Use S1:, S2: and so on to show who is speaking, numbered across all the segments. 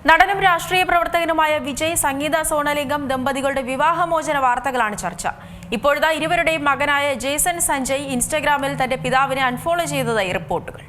S1: നടനും രാഷ്ട്രീയ പ്രവർത്തകനുമായ വിജയ് സംഗീത സോണലിംഗം ദമ്പതികളുടെ വിവാഹമോചന വാർത്തകളാണ് ചർച്ച. ഇപ്പോഴത്തെ ഇരുവരുടെയും മകനായ ജേസൺ സഞ്ജയ് ഇൻസ്റ്റഗ്രാമിൽ തന്റെ പിതാവിനെ അൺഫോളോ ചെയ്തതായി റിപ്പോർട്ടുകൾ.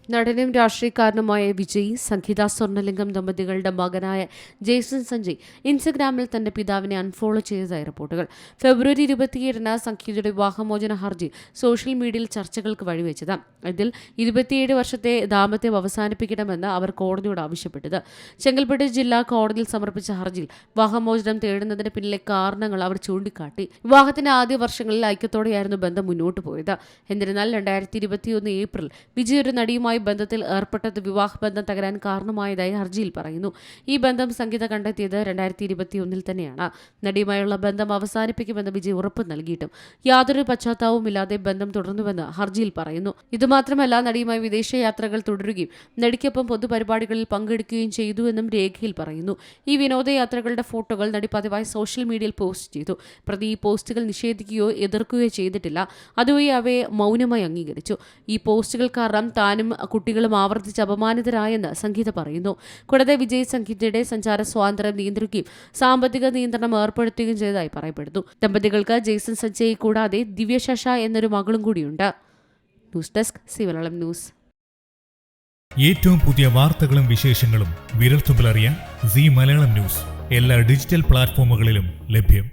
S2: നടനും രാഷ്ട്രീയക്കാരനുമായ വിജയ് സംഗീത സോണലിംഗം ദമ്പതികളുടെ മകനായ ജേസൺ സഞ്ജയ് ഇൻസ്റ്റഗ്രാമിൽ തന്റെ പിതാവിനെ അൺഫോളോ ചെയ്തതായി റിപ്പോർട്ടുകൾ. ഫെബ്രുവരി 27-ന് സംഗീതയുടെ വിവാഹമോചന ഹർജി സോഷ്യൽ മീഡിയയിൽ ചർച്ചകൾക്ക് വഴിവെച്ചത്. ഇതിൽ 27 വർഷത്തെ ദാമ്പത്യം അവസാനിപ്പിക്കണമെന്ന് അവർ കോടതിയോട് ആവശ്യപ്പെട്ടത്. ചെങ്കൽപ്പെട്ട് ജില്ലാ കോടതിയിൽ സമർപ്പിച്ച ഹർജിയിൽ വിവാഹമോചനം തേടുന്നതിന് പിന്നിലെ കാരണങ്ങൾ അവർ ചൂണ്ടിക്കാട്ടി. വിവാഹത്തിന്റെ ആദ്യ വർഷങ്ങളിൽ ഐക്യത്തോടെയായിരുന്നു ബന്ധം മുന്നോട്ട് പോയത്. എന്നിരുന്നാൽ 2021 ഏപ്രിൽ വിജയ് ഒരു നടിയുമായി ബന്ധത്തിൽ ഏർപ്പെട്ടത് വിവാഹബന്ധം തകരാൻ കാരണമായതായി ഹർജിയിൽ പറയുന്നു. ഈ ബന്ധം സംഗീത കണ്ടെത്തിയത് 2021 തന്നെയാണ്. നടിയുമായുള്ള ബന്ധം അവസാനിപ്പിക്കുമെന്ന് വിജയ് ഉറപ്പ് നൽകിയിട്ടും യാതൊരു പശ്ചാത്താപവുമില്ലാതെ ബന്ധം തുടർന്നുവെന്ന് ഹർജിയിൽ പറയുന്നു. ഇതുമാത്രമല്ല, നടിയുമായി വിദേശയാത്രകൾ തുടരുകയും നടിക്കൊപ്പം പൊതുപരിപാടികളിൽ പങ്കെടുക്കുകയും ചെയ്തുവെന്നും രേഖയിൽ പറയുന്നു. ഈ വിനോദയാത്രകളുടെ ഫോട്ടോകൾ നടി പതിവായി സോഷ്യൽ മീഡിയയിൽ പോസ്റ്റ് ചെയ്തു. പ്രതി ഈ പോസ്റ്റുകൾ നിഷേധിക്കുകയോ എതിർക്കുകയോ ചെയ്തിട്ടില്ല. അതുവഴി അവയെ മൗനമായി അംഗീകരിച്ചു. ഈ പോസ്റ്റുകൾ കാരണം താനും കുട്ടികളും ആവർത്തിച്ച് അപമാനിതരായെന്ന് സംഗീത പറയുന്നു. കൂടാതെ വിജയ് സംഗീതയുടെ സഞ്ചാര സ്വാതന്ത്ര്യം നിയന്ത്രിക്കുകയും സാമ്പത്തിക നിയന്ത്രണം ഏർപ്പെടുത്തുകയും ചെയ്തതായി പറയപ്പെടുന്നു. ദമ്പതികൾക്ക് ജേസൺ സഞ്ജയ് കൂടാതെ ദിവ്യശശ എന്നൊരു മകളും കൂടിയുണ്ട്. News desk C Malayalam news.
S3: ഏറ്റവും പുതിയ വാർത്തകളും വിശേഷങ്ങളും വിരൽത്തുമ്പിലറിയാൻ സി മലയാളം ന്യൂസ് എല്ലാ ഡിജിറ്റൽ പ്ലാറ്റ്ഫോമുകളിലും ലഭ്യം.